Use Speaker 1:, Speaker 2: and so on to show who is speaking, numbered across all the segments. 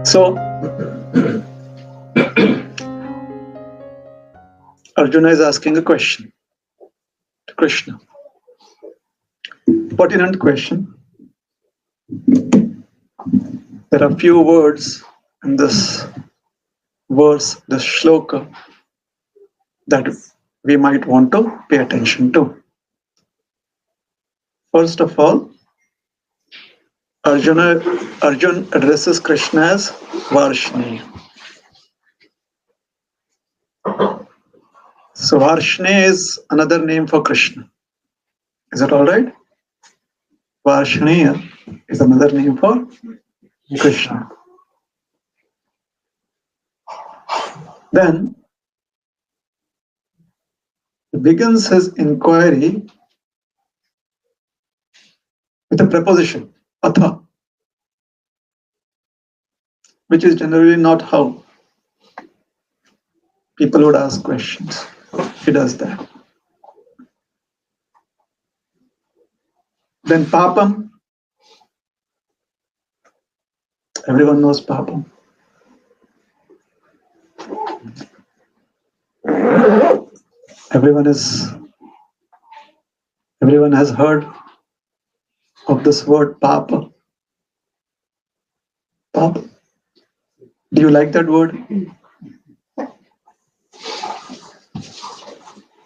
Speaker 1: So, Arjuna is asking a question to Krishna. Pertinent question. There are few words in this verse, this shloka, that we might want to pay attention to. First of all, Arjun addresses Krishna as Varshneya. So Varshneya is another name for Krishna. Is that all right? Varshneya is another name for Krishna. Then he begins his inquiry with a preposition, atha, which is generally not how people would ask questions. He does that. Then papam. Everyone knows papam. Everyone has heard of this word papa. Papa. Do you like that word?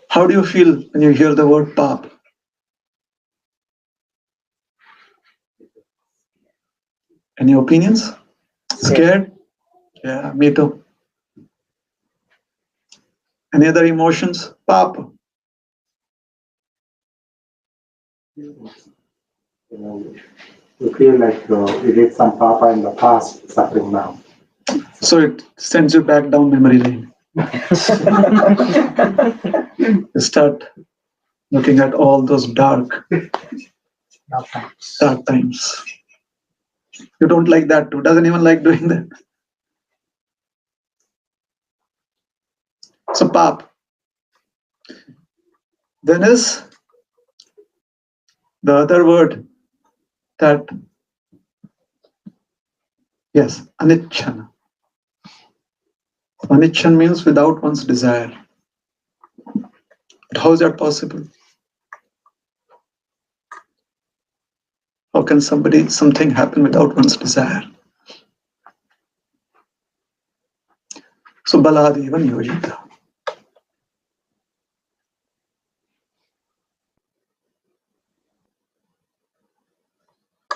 Speaker 1: How do you feel when you hear the word pap? Any opinions? Scared? Yeah, me too. Any other emotions? Papa.
Speaker 2: You feel like we did some papa in the past, suffering now.
Speaker 1: So it sends you back down memory lane. You start looking at all those dark times. You don't like that too. Doesn't even like doing that. So pap. Then is the other word that, yes, anichan. Anichan means without one's desire. But how is that possible? How can something happen without one's desire? So baladeva niyojita.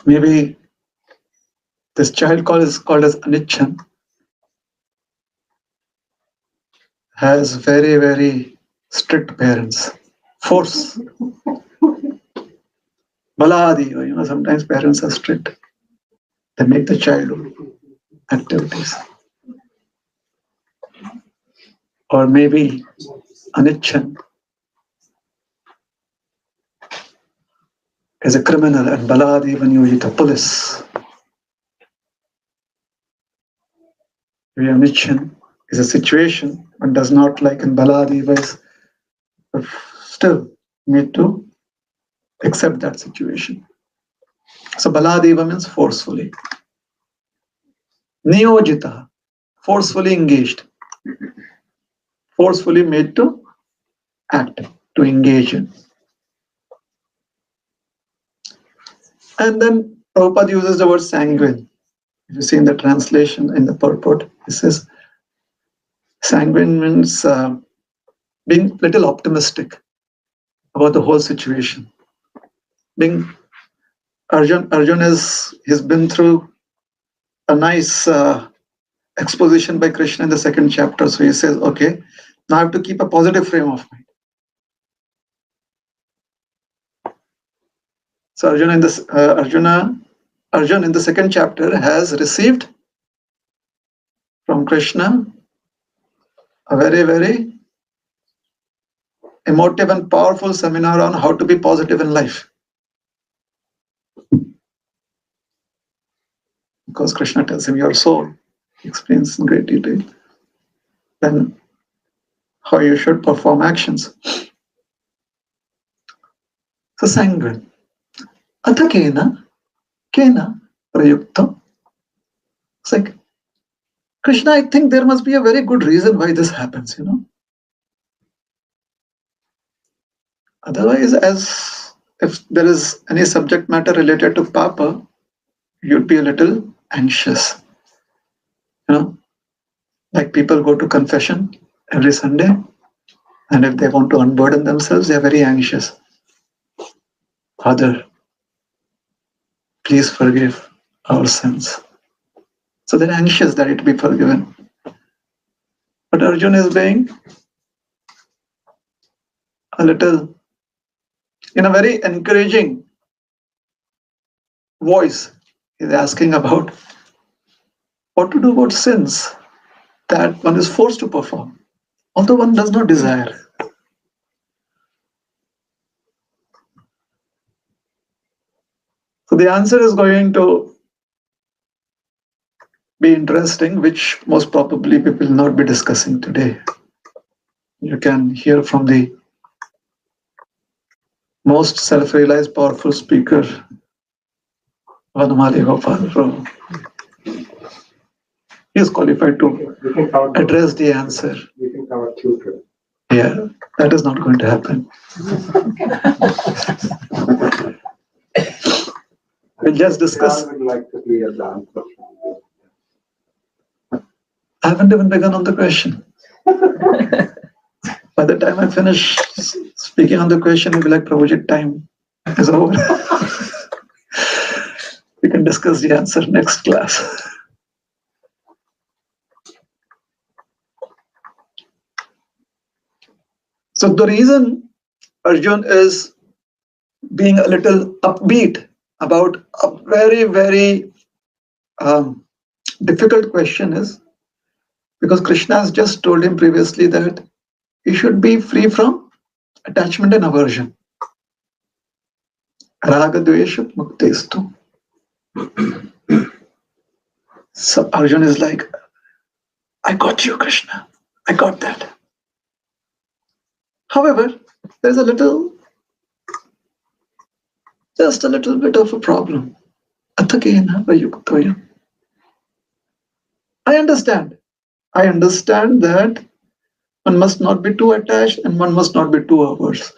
Speaker 1: Maybe this child is called as Anichan, has very, very strict parents. Force. Baladeva, sometimes parents are strict. They make the child do activities. Or maybe Anichan is a criminal and Baladeva niyojita, police. Maybe Anichan is a situation one does not like, and Baladeva is still made to accept that situation. So Baladeva means forcefully. Niyojita, forcefully engaged. Forcefully made to act, to engage in. And then Prabhupada uses the word sanguine. If you see in the translation, in the purport, it says sanguine means being little optimistic about the whole situation. Arjun he's been through a nice exposition by Krishna in the second chapter. So he says, okay, now I have to keep a positive frame of mind. So Arjun in the second chapter has received from Krishna a very, very emotive and powerful seminar on how to be positive in life. Because Krishna tells him your soul, he explains in great detail. Then how you should perform actions. So sanguine. Atha kena prayukta. It's like, Krishna, I think there must be a very good reason why this happens, Otherwise, as if there is any subject matter related to Papa, you'd be a little anxious. Like people go to confession every Sunday, and if they want to unburden themselves, they are very anxious. Father, please forgive our sins. So they're anxious that it be forgiven. But Arjun is being a little, in a very encouraging voice, he's asking about what to do about sins that one is forced to perform, although one does not desire. So the answer is going to be interesting, which most probably we will not be discussing today. You can hear from the most self-realized, powerful speaker, Vanamali Gopal Prabhu. He is qualified to address the answer.
Speaker 2: We can cover tutor.
Speaker 1: Yeah, that is not going to happen. We'll just discuss.
Speaker 2: I would like to hear the answer.
Speaker 1: I haven't even begun on the question. By the time I finish speaking on the question, it'll be like, Prabhuji, time is over. We can discuss the answer next class. So the reason Arjun is being a little upbeat about a very, very difficult question is because Krishna has just told him previously that he should be free from attachment and aversion. Raga dvesha muktestu. So Arjun is like, I got you, Krishna. I got that. However, there's just a little bit of a problem. Athakena vayuktoya. I understand that one must not be too attached and one must not be too averse.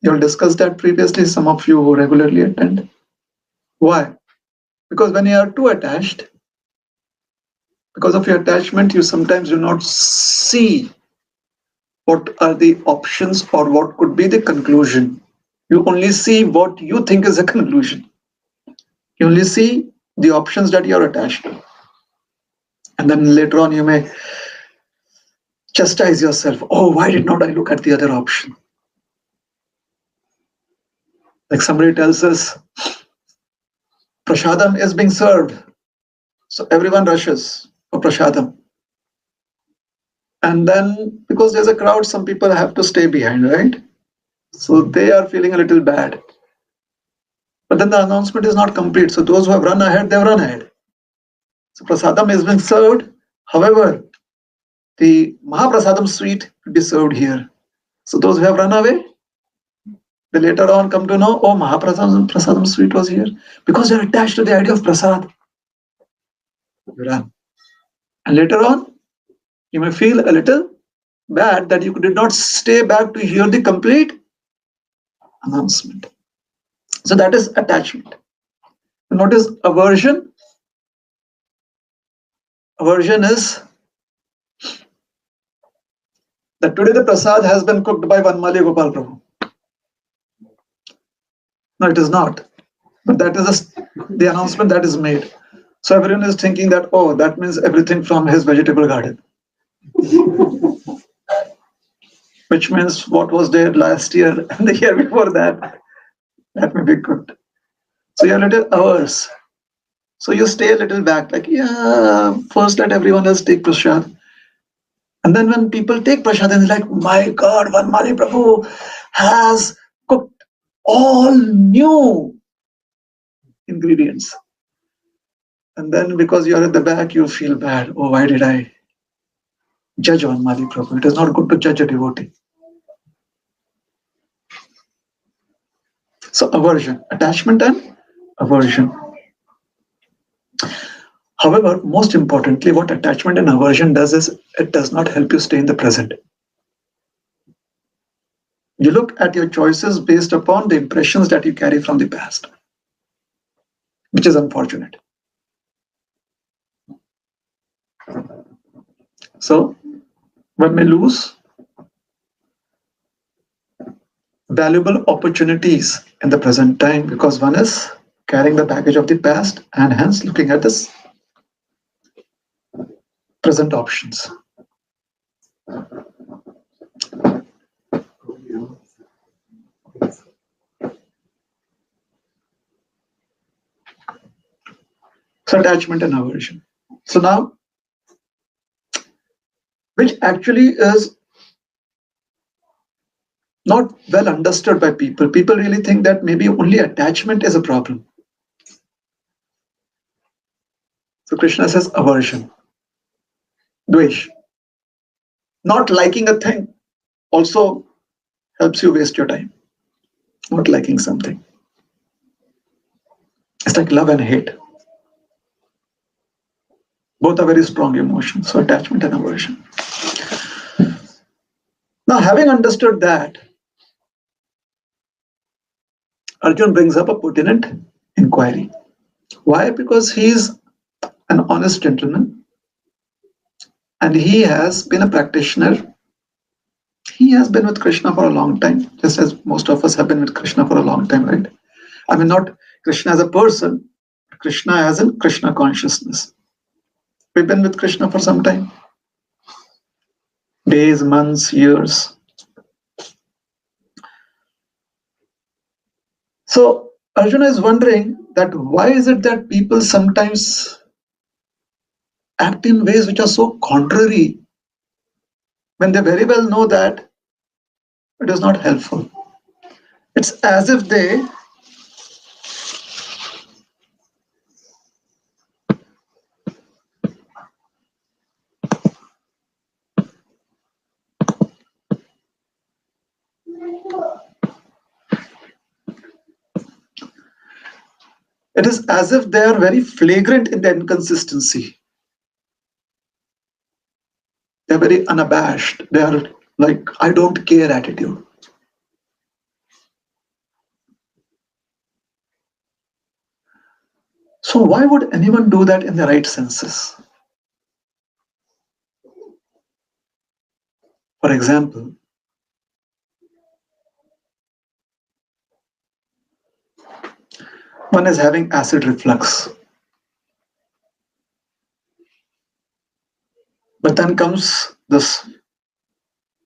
Speaker 1: You'll discuss that previously, some of you who regularly attend. Why? Because when you are too attached, because of your attachment, you sometimes do not see what are the options or what could be the conclusion. You only see what you think is a conclusion. You only see the options that you are attached to. And then later on, you may chastise yourself. Oh, why did not I look at the other option? Like somebody tells us, prasadam is being served. So everyone rushes for prasadam. And then because there's a crowd, some people have to stay behind, right? So they are feeling a little bad. But then the announcement is not complete. So those who have run ahead, they've run ahead. So prasadam is being served. However, the Mahaprasadam sweet will be served here. So those who have run away, they later on come to know, oh, Mahaprasadam sweet was here. Because they're attached to the idea of prasad. You run. And later on, you may feel a little bad that you did not stay back to hear the complete announcement. So that is attachment. And what is aversion? Aversion is that today the prasad has been cooked by Vanmali Gopal Prabhu. No, it is not. But that is the announcement that is made. So everyone is thinking that, oh, that means everything from his vegetable garden. Which means what was there last year and the year before that may be cooked. So you're a little averse. So you stay a little back, like, yeah, first let everyone else take prasad. And then when people take prasad, then they're like, my God, Vanmali Prabhu has cooked all new ingredients. And then because you're at the back, you feel bad. Oh, why did I judge Vanmali Prabhu? It is not good to judge a devotee. So aversion, attachment and aversion. However, most importantly, what attachment and aversion does is it does not help you stay in the present. You look at your choices based upon the impressions that you carry from the past, which is unfortunate. So, one may lose valuable opportunities in the present time because one is carrying the baggage of the past and hence looking at this present options. So attachment and aversion. So now, which actually is not well understood by people. People really think that maybe only attachment is a problem. So Krishna says aversion, dvesh. Not liking a thing also helps you waste your time. Not liking something. It's like love and hate. Both are very strong emotions. So attachment and aversion. Now, having understood that, Arjun brings up a pertinent inquiry. Why? Because he is an honest gentleman and he has been a practitioner. He has been with Krishna for a long time, just as most of us have been with Krishna for a long time, right? I mean, not Krishna as a person, Krishna as in Krishna consciousness. We've been with Krishna for some time. Days, months, years. So Arjuna is wondering that why is it that people sometimes act in ways which are so contrary when they very well know that it is not helpful. It's as if they are very flagrant in their inconsistency. They're very unabashed. They are like, I don't care attitude. So why would anyone do that in the right senses? For example, one is having acid reflux. But then comes this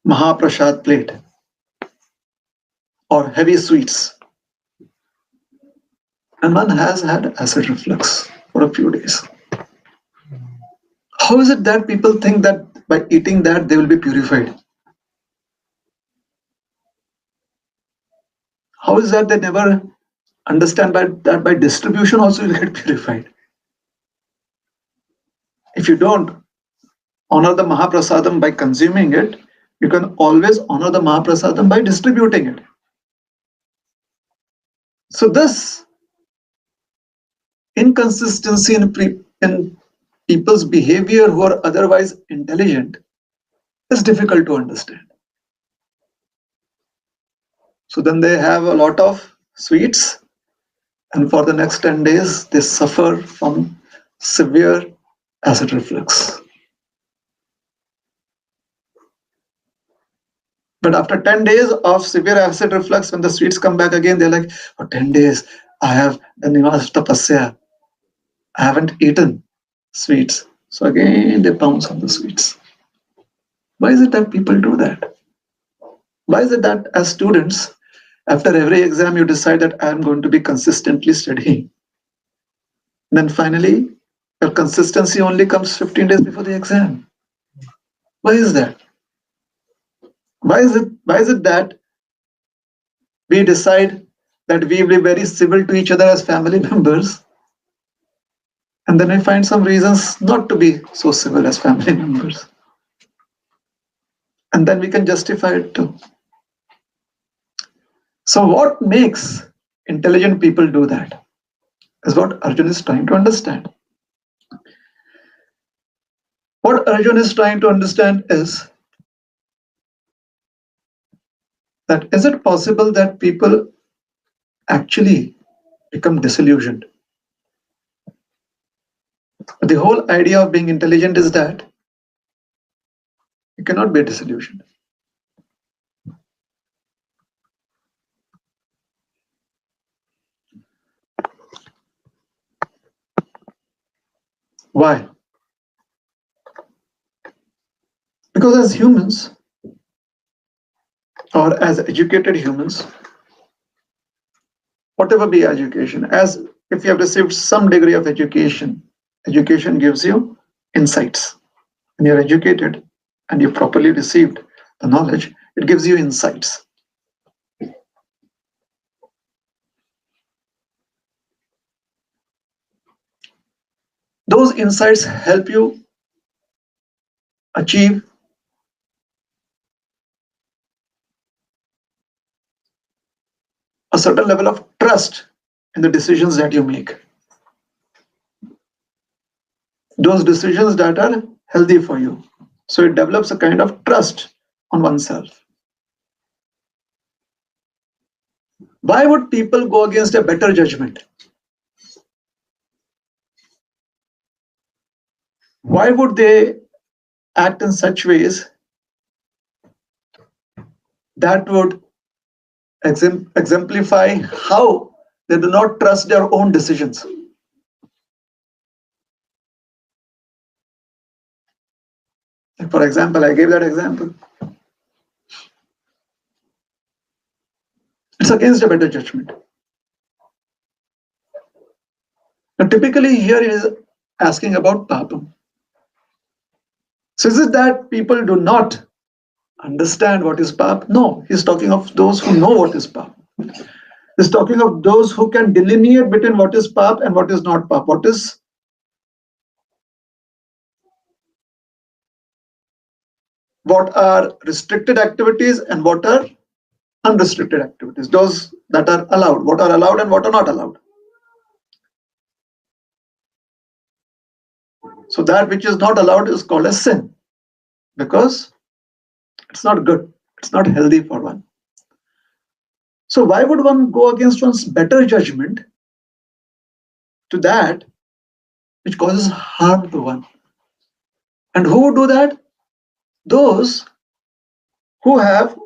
Speaker 1: Mahaprasad plate or heavy sweets. And one has had acid reflux for a few days. How is it that people think that by eating that they will be purified? How is that they never understand that by distribution also you get purified? If you don't honor the Mahaprasadam by consuming it, you can always honor the Mahaprasadam by distributing it. So this inconsistency in people's behavior who are otherwise intelligent is difficult to understand. So then they have a lot of sweets, and for the next 10 days, they suffer from severe acid reflux. But after 10 days of severe acid reflux, when the sweets come back again, they're like, for 10 days, I have the Nivas Tapasya. I haven't eaten sweets. So again, they pounce on the sweets. Why is it that people do that? Why is it that as students, after every exam, you decide that I'm going to be consistently studying? Then finally, your consistency only comes 15 days before the exam. Why is that? Why is it that we decide that we will be very civil to each other as family members, and then we find some reasons not to be so civil as family members? And then we can justify it too. So what makes intelligent people do that is what Arjuna is trying to understand. What Arjuna is trying to understand is that is it possible that people actually become disillusioned? The whole idea of being intelligent is that you cannot be disillusioned. Why? Because as humans, or as educated humans, whatever be education, as if you have received some degree of education, education gives you insights. When you're educated and you properly received the knowledge, it gives you insights. Those insights help you achieve a certain level of trust in the decisions that you make. Those decisions that are healthy for you. So it develops a kind of trust on oneself. Why would people go against a better judgment? Why would they act in such ways that would exemplify how they do not trust their own decisions? For example, I gave that example. It's against a better judgment. Now, typically, here it is asking about papam. So, is it that people do not understand what is pap? No, he's talking of those who know what is pap. He's talking of those who can delineate between what is pap and what is not pap. What are restricted activities and what are unrestricted activities, those that are allowed, what are allowed and what are not allowed. So that which is not allowed is called a sin because it's not good, it's not healthy for one. So why would one go against one's better judgment to that which causes harm to one? And who would do that? Those who have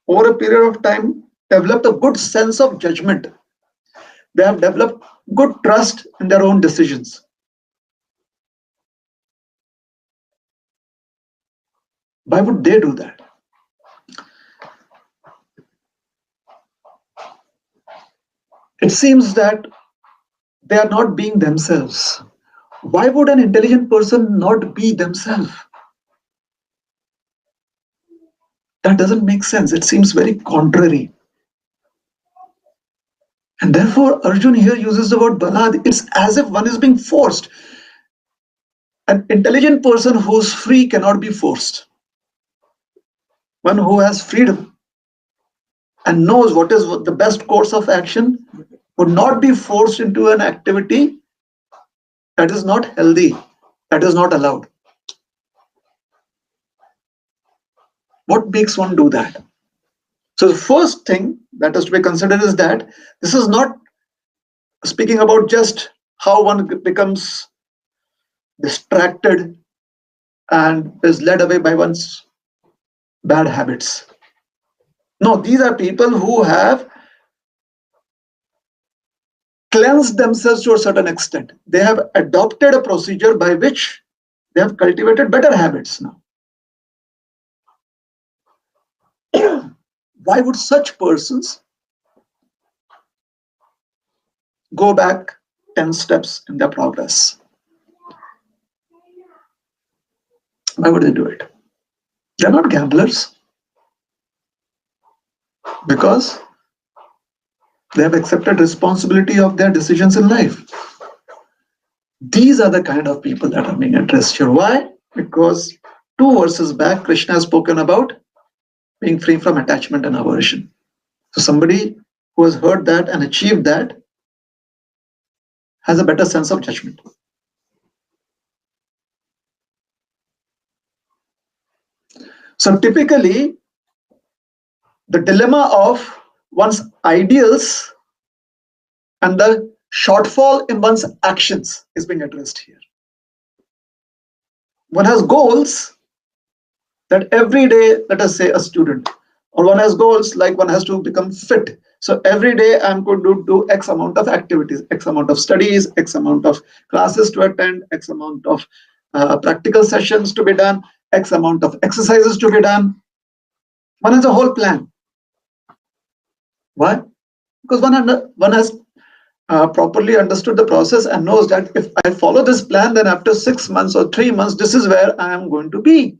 Speaker 1: over a period of time developed a good sense of judgment. They have developed good trust in their own decisions. Why would they do that? It seems that they are not being themselves. Why would an intelligent person not be themselves? That doesn't make sense. It seems very contrary. And therefore, Arjun here uses the word balad. It's as if one is being forced. An intelligent person who's free cannot be forced. One who has freedom and knows what is the best course of action would not be forced into an activity that is not healthy, that is not allowed. What makes one do that? So the first thing that is to be considered is that this is not speaking about just how one becomes distracted and is led away by one's bad habits. No, these are people who have cleansed themselves to a certain extent. They have adopted a procedure by which they have cultivated better habits now. Why would such persons go back 10 steps in their progress? Why would they do it? They're not gamblers because they have accepted responsibility of their decisions in life. These are the kind of people that are being addressed here. Why? Because 2 verses back, Krishna has spoken about being free from attachment and aversion. So somebody who has heard that and achieved that has a better sense of judgment. So typically, the dilemma of one's ideals and the shortfall in one's actions is being addressed here. One has goals that every day, let us say a student, or one has goals like one has to become fit. So every day I'm going to do X amount of activities, X amount of studies, X amount of classes to attend, X amount of practical sessions to be done, X amount of exercises to be done. One has a whole plan. Why? Because one has properly understood the process and knows that if I follow this plan, then after 6 months or 3 months, this is where I am going to be.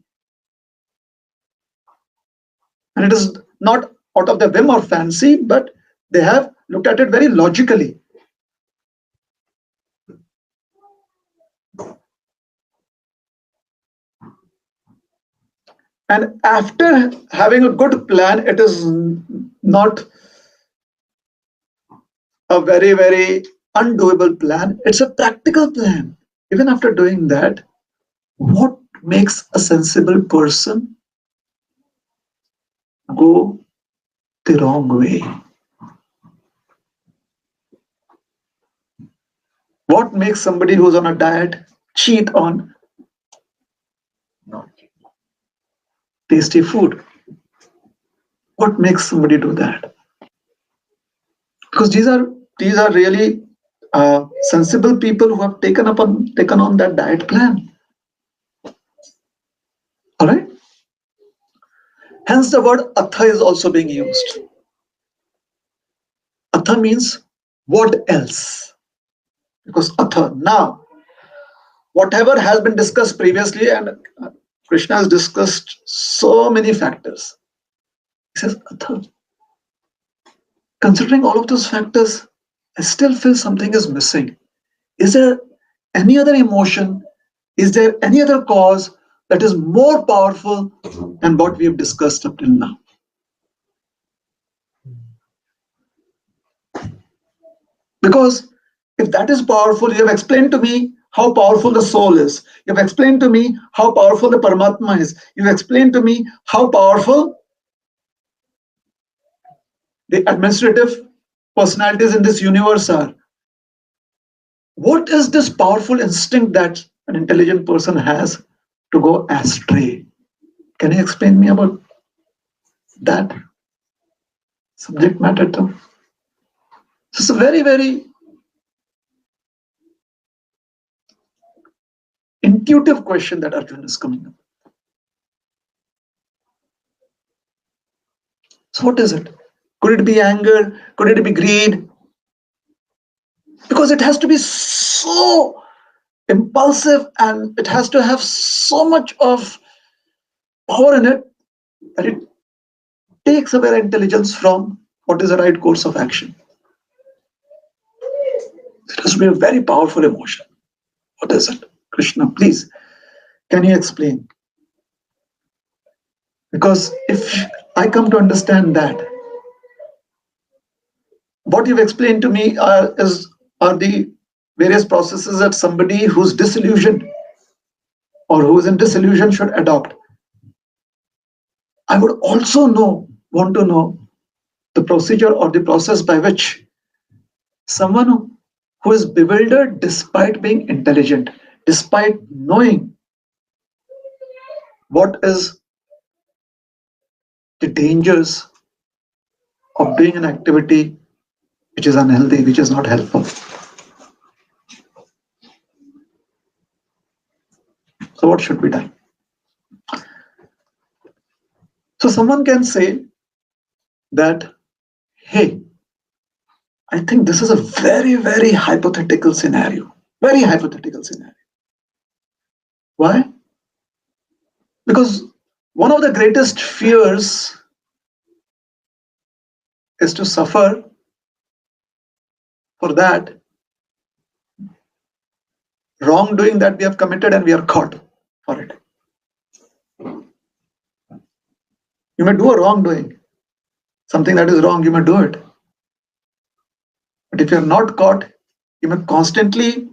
Speaker 1: And it is not out of their whim or fancy, but they have looked at it very logically. And after having a good plan, it is not a very, very undoable plan. It's a practical plan. Even after doing that, what makes a sensible person go the wrong way? What makes somebody who's on a diet cheat on tasty food? What makes somebody do that? Because these are really sensible people who have taken on that diet plan. All right. Hence, the word atha is also being used. Atha means what else? Because atha, now, whatever has been discussed previously, and Krishna has discussed so many factors. He says, atha. Considering all of those factors, I still feel something is missing. Is there any other emotion? Is there any other cause that is more powerful than what we have discussed up till now? Because if that is powerful, you have explained to me how powerful the soul is. You have explained to me how powerful the Paramatma is. You have explained to me how powerful the administrative personalities in this universe are. What is this powerful instinct that an intelligent person has to go astray? Can you explain me about that subject matter too? So it's a very, very intuitive question that Arjuna is coming up. So what is it? Could it be anger? Could it be greed? Because it has to be so impulsive and it has to have so much of power in it that it takes away intelligence from what is the right course of action. It has to be a very powerful emotion. What is it? Krishna, please, can you explain? Because if I come to understand that, what you've explained to me are the various processes that somebody who's disillusioned or who is in disillusion should adopt. I would also want to know the procedure or the process by which someone who is bewildered despite being intelligent, despite knowing what is the dangers of doing an activity which is unhealthy, which is not helpful. So what should be done? So someone can say that, hey, I think this is a very, very hypothetical scenario. Very hypothetical scenario. Why? Because one of the greatest fears is to suffer for that wrongdoing that we have committed and we are caught for it. You may do a wrongdoing, something that is wrong, you may do it. But if you're not caught, you may constantly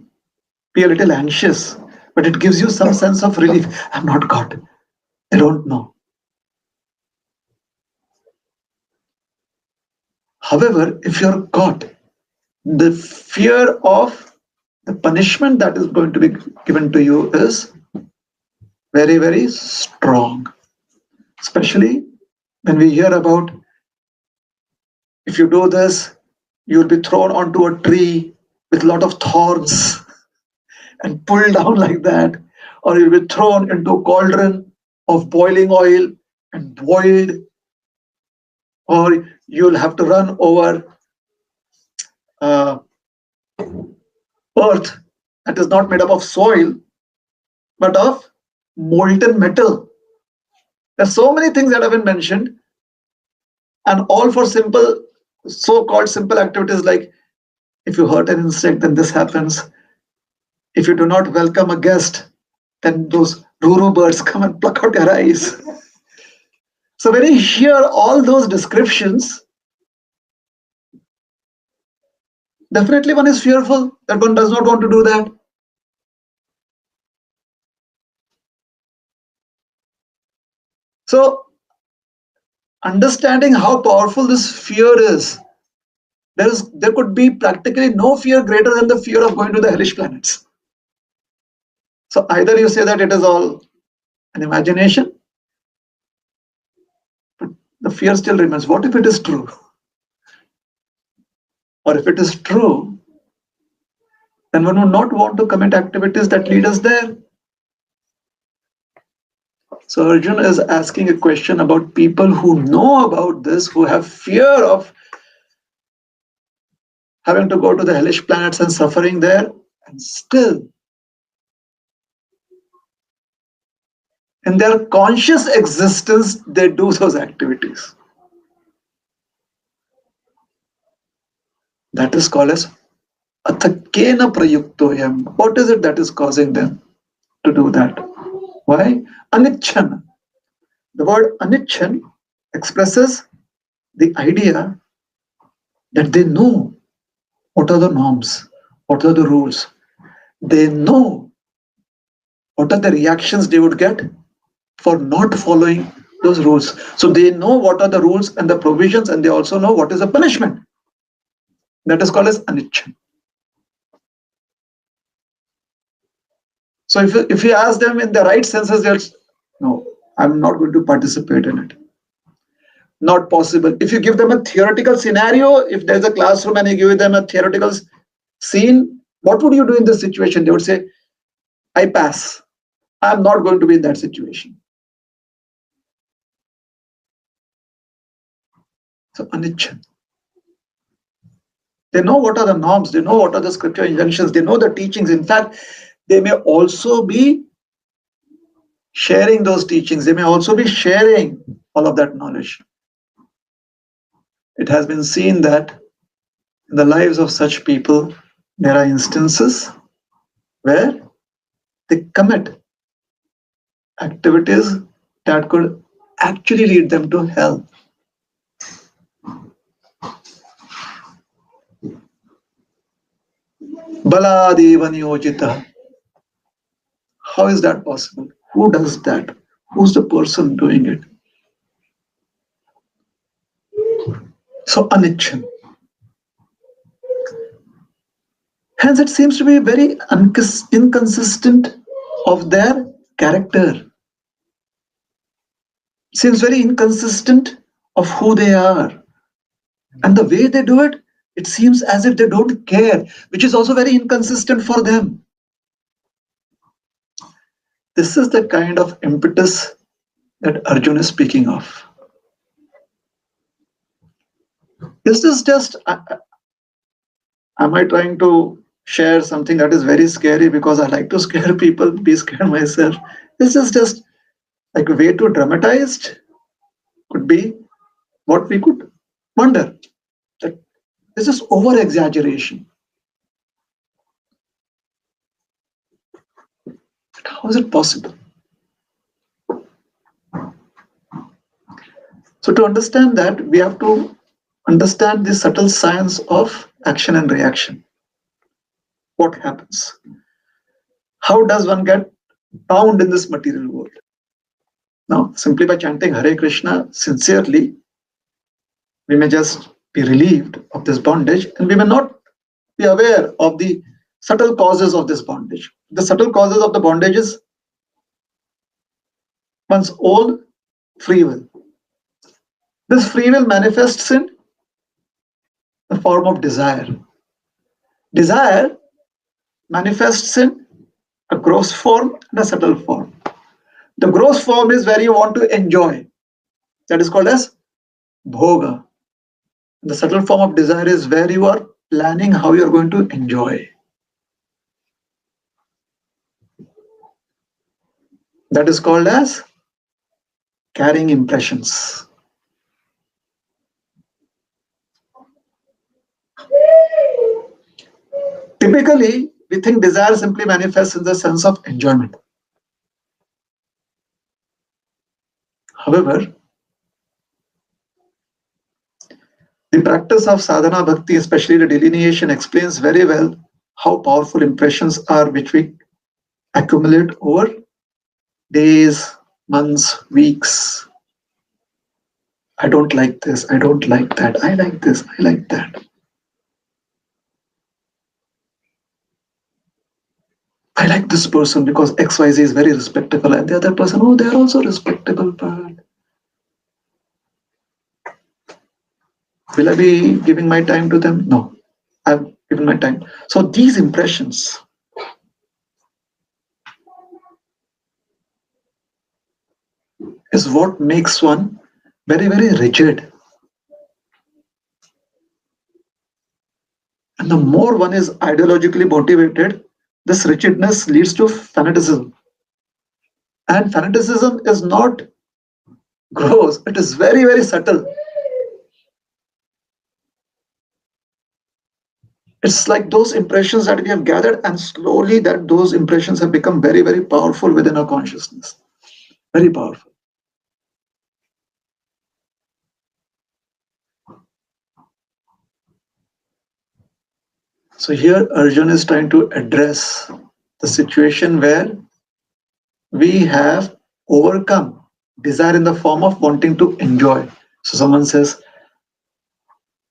Speaker 1: be a little anxious, but it gives you some sense of relief. I'm not caught. They don't know. However, if you're caught, the fear of the punishment that is going to be given to you is very, very strong. Especially when we hear about, if you do this, you'll be thrown onto a tree with a lot of thorns and pulled down like that, or you'll be thrown into a cauldron of boiling oil and boiled, or you'll have to run over uh, earth that is not made up of soil but of molten metal. There's so many things that have been mentioned, and all for simple, so-called simple activities like, if you hurt an insect, then this happens. If you do not welcome a guest, then those ruru birds come and pluck out your eyes. So when you hear all those descriptions, definitely one is fearful that one does not want to do that. So understanding how powerful this fear is, there could be practically no fear greater than the fear of going to the hellish planets. So either you say that it is all an imagination, but the fear still remains. What if it is true? Or if it is true, then one would not want to commit activities that lead us there. So Arjuna is asking a question about people who know about this, who have fear of having to go to the hellish planets and suffering there, and still in their conscious existence they do those activities. That is called as athakena prayuktoyam. What is it that is causing them to do that? Why? Anichan. The word anichan expresses the idea that they know what are the norms, what are the rules. They know what are the reactions they would get for not following those rules. So they know what are the rules and the provisions, and they also know what is the punishment. That is called as anichan. So if you ask them in the right senses, they'll no, I'm not going to participate in it. Not possible. If you give them a theoretical scenario, if there's a classroom and you give them a theoretical scene, what would you do in this situation? They would say, I pass. I'm not going to be in that situation. So anichan. They know what are the norms, they know what are the scripture injunctions, they know the teachings. In fact, they may also be sharing those teachings, they may also be sharing all of that knowledge. It has been seen that in the lives of such people, there are instances where they commit activities that could actually lead them to hell. Baladeva niyojita. How is that possible? Who does that? Who's the person doing it? So anichan. Hence, it seems to be very inconsistent of their character. It seems very inconsistent of who they are. And the way they do it, it seems as if they don't care, which is also very inconsistent for them. This is the kind of impetus that Arjuna is speaking of. This is just, am I trying to share something that is very scary because I like to scare people, be scared myself? This is just like a way too dramatized, could be what we could wonder. That this is over exaggeration. How is it possible? So to understand that, we have to understand the subtle science of action and reaction. What happens? How does one get bound in this material world? Now, simply by chanting Hare Krishna sincerely, we may just be relieved of this bondage, and we may not be aware of the subtle causes of this bondage. The subtle causes of the bondage is one's own free will. This free will manifests in the form of desire. Desire manifests in a gross form and a subtle form. The gross form is where you want to enjoy. That is called as bhoga. The subtle form of desire is where you are planning how you are going to enjoy. That is called as carrying impressions. Typically, we think desire simply manifests in the sense of enjoyment. However, the practice of sadhana bhakti, especially the delineation, explains very well how powerful impressions are which we accumulate over days, months, weeks. I don't like this, I don't like that, I like this, I like that. I like this person because XYZ is very respectable, and the other person, oh, they are also respectable, but will I be giving my time to them? No, I've given my time. So these impressions is what makes one very, very rigid. And the more one is ideologically motivated, this rigidness leads to fanaticism. And fanaticism is not gross, it is very, very subtle. It's like those impressions that we have gathered, and slowly that those impressions have become very, very powerful within our consciousness. Very powerful. So here Arjuna is trying to address the situation where we have overcome desire in the form of wanting to enjoy. So someone says,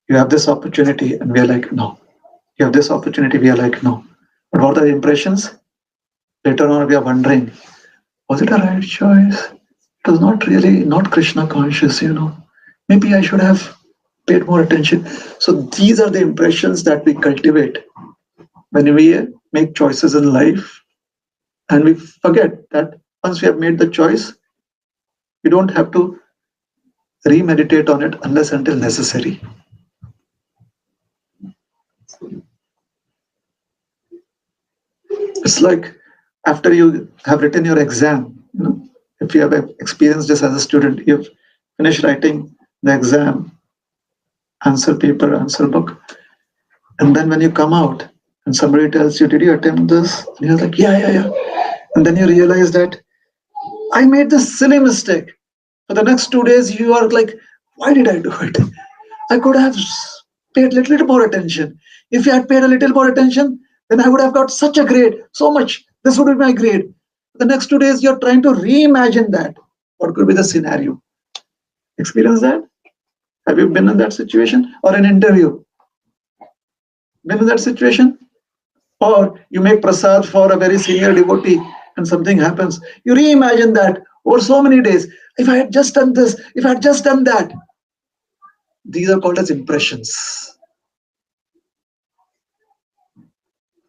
Speaker 1: you have this opportunity, and we are like, no. You have this opportunity, we are like, no. But what are the impressions? Later on, we are wondering, was it a right choice? It was not Krishna conscious, Maybe I should have paid more attention. So these are the impressions that we cultivate when we make choices in life, and we forget that once we have made the choice, we don't have to remeditate on it unless until necessary. It's like after you have written your exam, if you have experienced this as a student, you've finished writing the exam, answer paper, answer book, and then when you come out and somebody tells you, did you attempt this? And you're like, yeah. And then you realize that I made this silly mistake. For the next 2 days, you are like, why did I do it? I could have paid a little more attention. If you had paid a little more attention, then I would have got such a grade, so much. This would be my grade. The next 2 days, you're trying to reimagine that. What could be the scenario? Experience that? Have you been in that situation? Or an interview? Been in that situation? Or you make prasad for a very senior devotee and something happens. You reimagine that over so many days. If I had just done this, if I had just done that. These are called as impressions.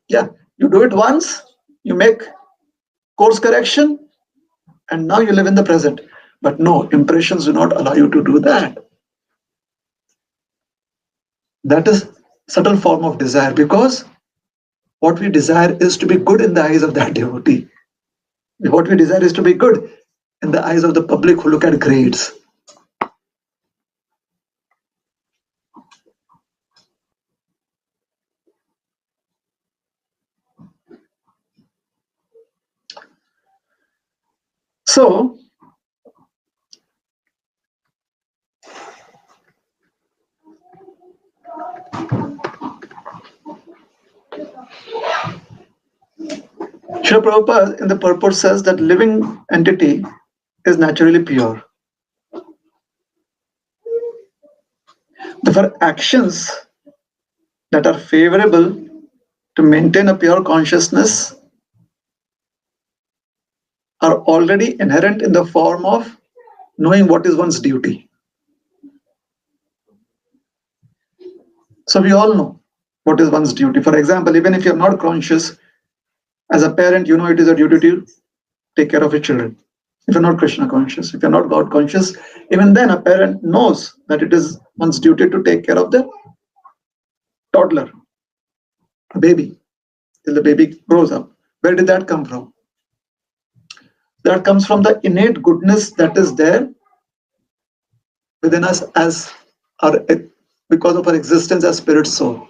Speaker 1: Yeah, you do it once, you make course correction, and now you live in the present. But no, impressions do not allow you to do that. That is subtle form of desire, because what we desire is to be good in the eyes of that devotee. What we desire is to be good in the eyes of the public who look at grades. So, Srila Prabhupada in the purport says that living entity is naturally pure. Therefore, actions that are favorable to maintain a pure consciousness are already inherent in the form of knowing what is one's duty. So we all know what is one's duty. For example, even if you're not conscious, as a parent, you know it is a duty to take care of your children. If you're not Krishna conscious, if you're not God conscious, even then a parent knows that it is one's duty to take care of the toddler, a baby, till the baby grows up. Where did that come from? That comes from the innate goodness that is there within us as our, because of our existence as spirit soul.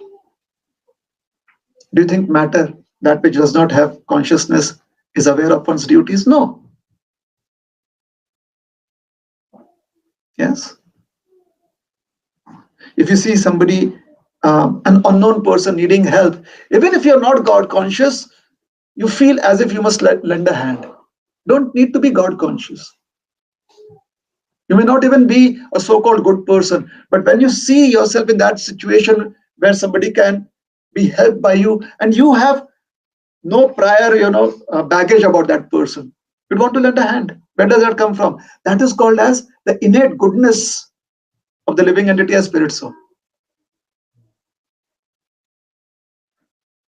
Speaker 1: Do you think matter, that which does not have consciousness, is aware of one's duties? No. Yes. If you see somebody, an unknown person needing help, even if you're not God conscious, you feel as if you must lend a hand. Don't need to be God conscious. You may not even be a so-called good person, but when you see yourself in that situation where somebody can be helped by you and you have no prior, baggage about that person, you want to lend a hand. Where does that come from? That is called as the innate goodness of the living entity as spirit soul.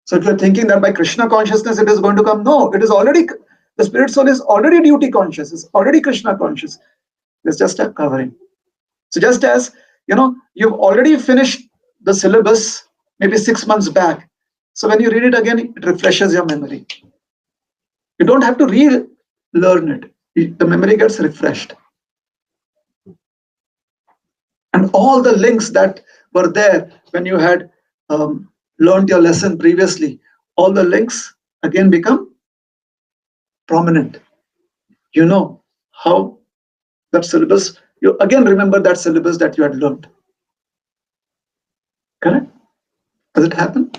Speaker 1: So if you're thinking that by Krishna consciousness it is going to come, no, it is already, the spirit soul is already duty conscious, is already Krishna conscious. It's just a covering. So just as, you've already finished the syllabus maybe 6 months back. So when you read it again, it refreshes your memory. You don't have to relearn it. The memory gets refreshed. And all the links that were there when you had learned your lesson previously, all the links again become prominent. You know how that syllabus, you again remember that syllabus that you had learned. Correct? Does it happen?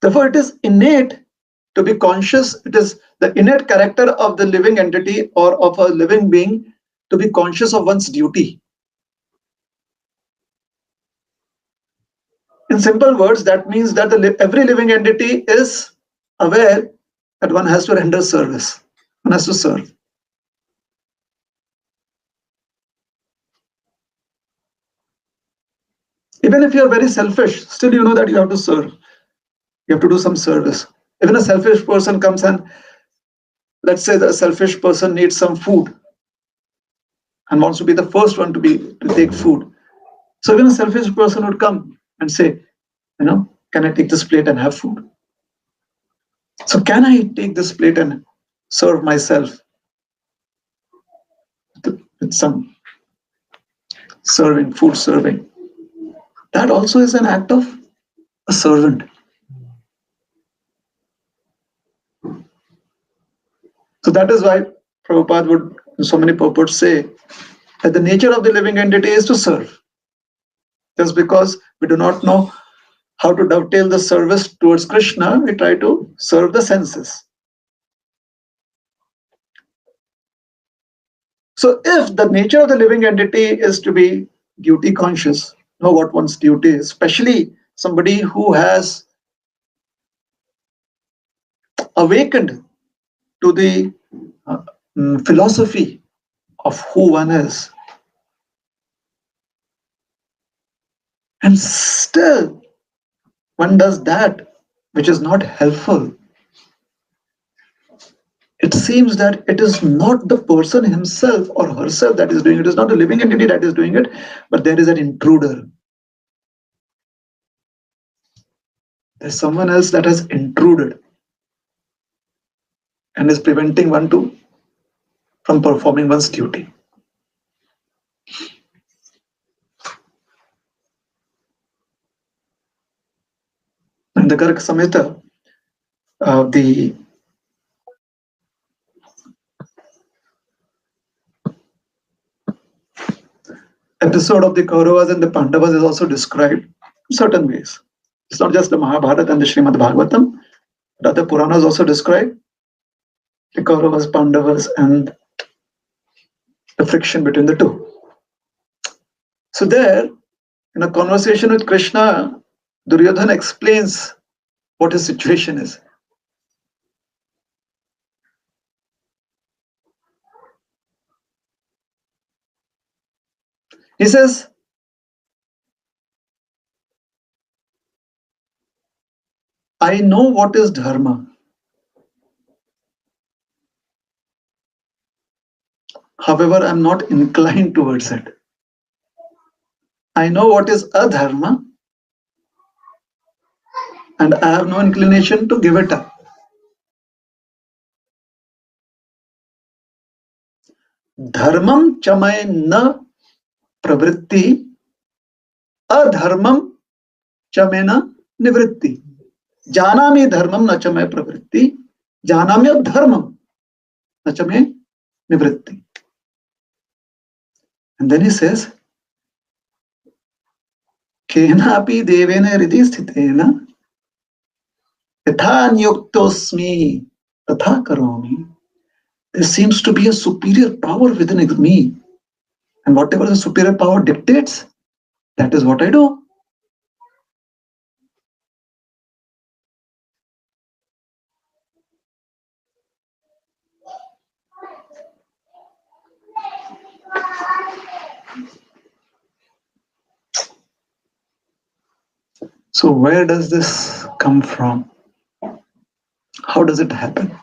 Speaker 1: Therefore, it is innate to be conscious. It is the innate character of the living entity or of a living being to be conscious of one's duty. In simple words, that means that every living entity is aware that one has to render service, one has to serve. Even if you are very selfish, still you know that you have to serve. You have to do some service. Even a selfish person comes and, let's say the selfish person needs some food and wants to be the first one to take food. So even a selfish person would come and say, can I take this plate and have food? So can I take this plate and serve myself with some food serving? That also is an act of a servant. So that is why Prabhupada would, in so many purports, say that the nature of the living entity is to serve. Just because we do not know how to dovetail the service towards Krishna, we try to serve the senses. So if the nature of the living entity is to be duty conscious, know what one's duty is, especially somebody who has awakened to the philosophy of who one is, and still one does that which is not helpful, it seems that it is not the person himself or herself that is doing it. It is not the living entity that is doing it, but there is an intruder. There's someone else that has intruded and is preventing one from performing one's duty. In the Garg Samhita, the episode of the Kauravas and the Pandavas is also described in certain ways. It's not just the Mahabharata and the Srimad Bhagavatam, but other Puranas also describe the Kauravas, Pandavas, and the friction between the two. So there, in a conversation with Krishna, Duryodhana explains what his situation is. He says, I know what is dharma. However, I'm not inclined towards it. I know what is adharma, and I have no inclination to give it up. Dharmam chamay na pravritti, adharmam chamena nivritti. Janami dharmam na chamay pravritti, janami adharmam na chamay nivritti. And then he says, Kenapi devena hridi sthitena yatha nyuktosmi tatha karomi. There seems to be a superior power within me. And whatever the superior power dictates, that is what I do. So where does this come from? How does it happen?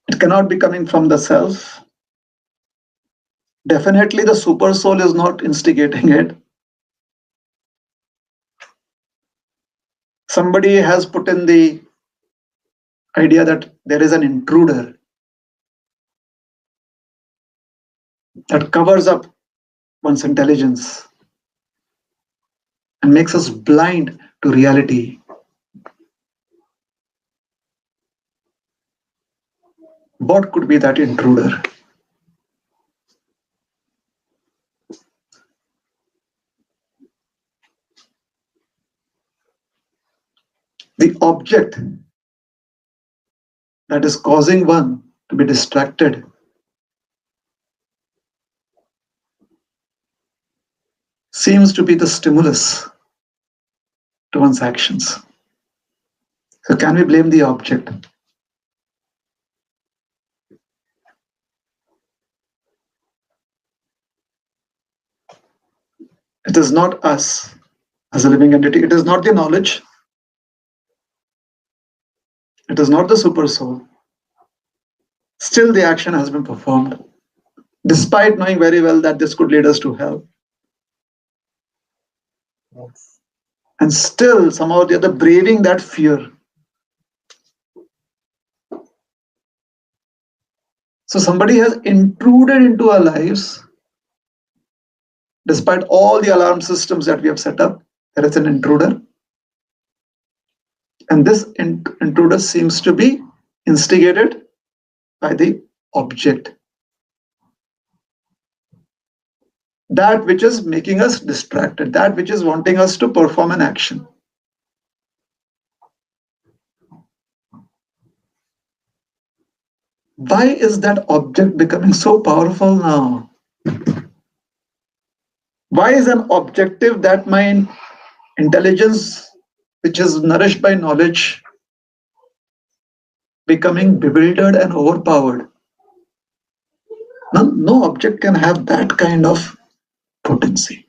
Speaker 1: It cannot be coming from the self. Definitely the super soul is not instigating it. Somebody has put in the idea that there is an intruder that covers up one's intelligence and makes us blind to reality. What could be that intruder? The object that is causing one to be distracted seems to be the stimulus to one's actions. So can we blame the object? It is not us as a living entity. It is not the knowledge. It is not the super soul. Still the action has been performed, despite knowing very well that this could lead us to hell.
Speaker 2: Yes.
Speaker 1: And still, somehow or the other, braving that fear. So somebody has intruded into our lives. Despite all the alarm systems that we have set up, there is an intruder. And this intruder seems to be instigated by the object. That which is making us distracted, that which is wanting us to perform an action. Why is that object becoming so powerful now? Why is an objective that my intelligence, which is nourished by knowledge, becoming bewildered and overpowered? No object can have that kind of potency.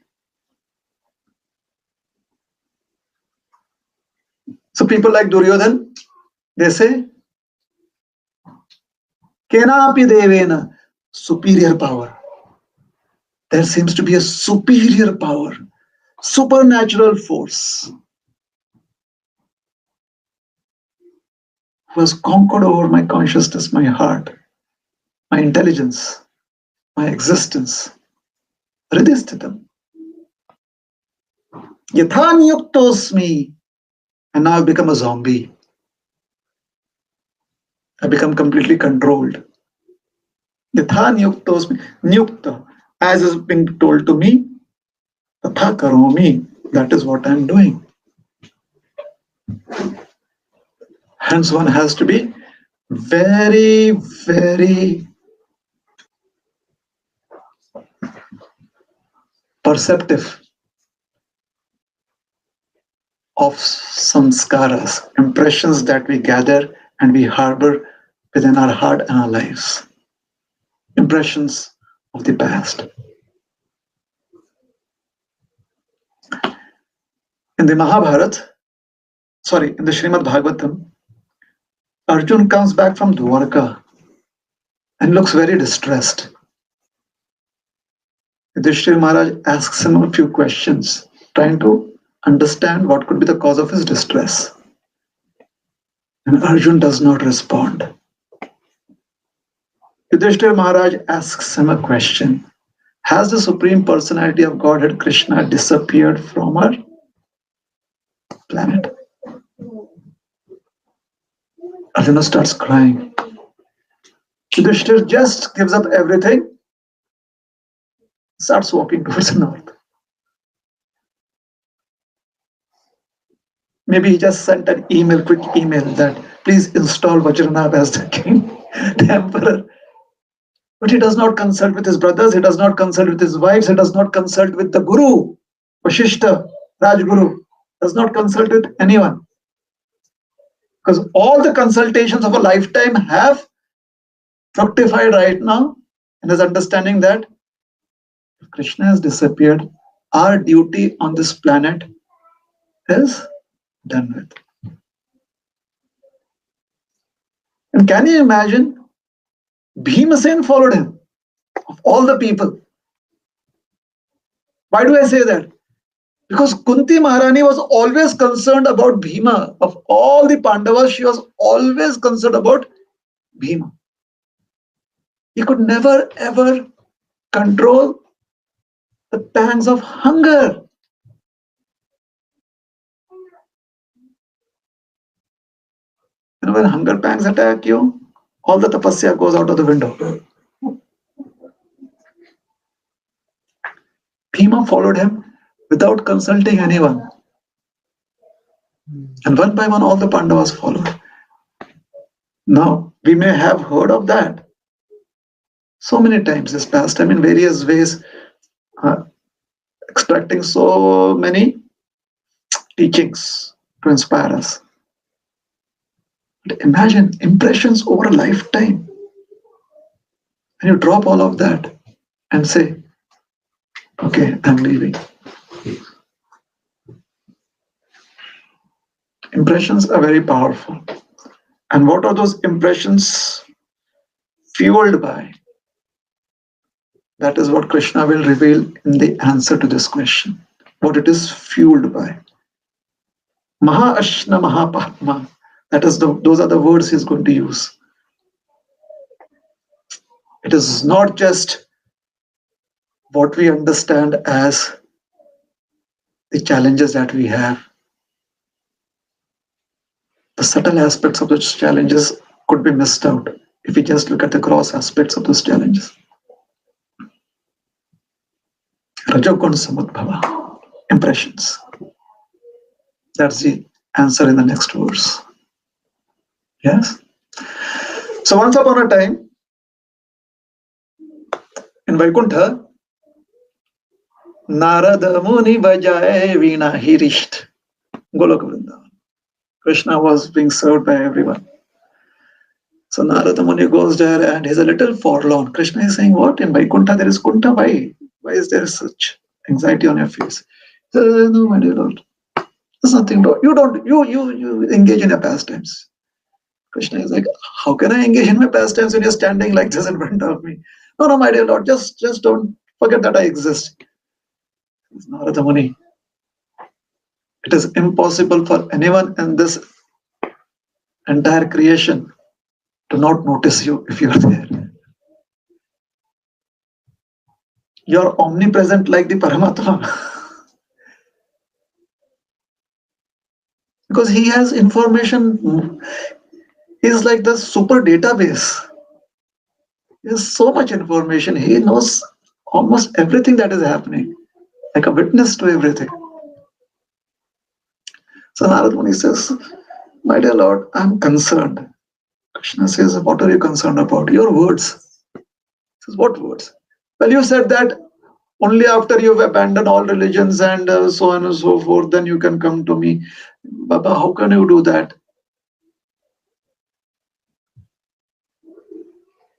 Speaker 1: So people like Duryodhana, they say, Kenapi devena, superior power. There seems to be a superior power, supernatural force, who has conquered over my consciousness, my heart, my intelligence, my existence. Hridisthitam. Yatha nyuktosmi. And now I've become a zombie. I become completely controlled. Yatha nyuktosmi. Nyukta. As is being told to me, tatha karomi. That is what I'm doing. Hence, one has to be very, very perceptive of samskaras, impressions that we gather and we harbor within our heart and our lives. Impressions of the past. In the Mahabharata, in the Srimad Bhagavatam, Arjun comes back from Dwarka and looks very distressed. Yudhishthira Maharaj asks him a few questions, trying to understand what could be the cause of his distress. And Arjun does not respond. Yudhishthira Maharaj asks him a question. Has the Supreme Personality of Godhead Krishna disappeared from our planet? Arjuna starts crying. Yudhishthira just gives up everything, starts walking towards the north. Maybe he just sent an email, quick email that please install Vajranath as the king, the emperor. But he does not consult with his brothers, he does not consult with his wives, he does not consult with the guru, Vashishta, Rajguru, does not consult with anyone. Because all the consultations of a lifetime have fructified right now in his understanding that if Krishna has disappeared, our duty on this planet is done with. And can you imagine? Bhimasen followed him, of all the people. Why do I say that? Because Kunti Maharani was always concerned about Bhima. Of all the Pandavas, she was always concerned about Bhima. He could never ever control the pangs of hunger. When hunger pangs attack you, all the tapasya goes out of the window. Bhima followed him without consulting anyone. And one by one, all the Pandavas followed. Now, we may have heard of that so many times this past time in various ways, extracting so many teachings to inspire us. But imagine impressions over a lifetime. And you drop all of that and say, okay, I'm leaving. Impressions are very powerful. And what are those impressions fueled by? That is what Krishna will reveal in the answer to this question. What it is fueled by. Maha Ashna Mahapatma. Those are the words he's going to use. It is not just what we understand as the challenges that we have. The subtle aspects of those challenges could be missed out if we just look at the gross aspects of those challenges. Rajogun Samudbhava, impressions. That's the answer in the next verse. Yes? So once upon a time, in Vaikuntha, Narada Muni Vajaye Veena Hirisht. Goloka Vrindavan. Krishna was being served by everyone. So Narada Muni goes there and he's a little forlorn. Krishna is saying, what? In Vaikuntha there is Kunta? Why? Why is there such anxiety on your face? He says, no, my dear Lord. There's nothing wrong. You engage in your pastimes. Krishna is like, how can I engage in my pastimes when you're standing like this in front of me? No, my dear Lord, just don't forget that I exist. Narada Muni, it is impossible for anyone in this entire creation to not notice you if you are there. You're omnipresent like the Paramatma. Because he has information. He's like the super database. He has so much information. He knows almost everything that is happening, like a witness to everything. So Narada Muni says, My dear Lord, I'm concerned. Krishna says, what are you concerned about? Your words. He says, what words? Well, you said that only after you've abandoned all religions and so on and so forth, then you can come to me. Baba, how can you do that?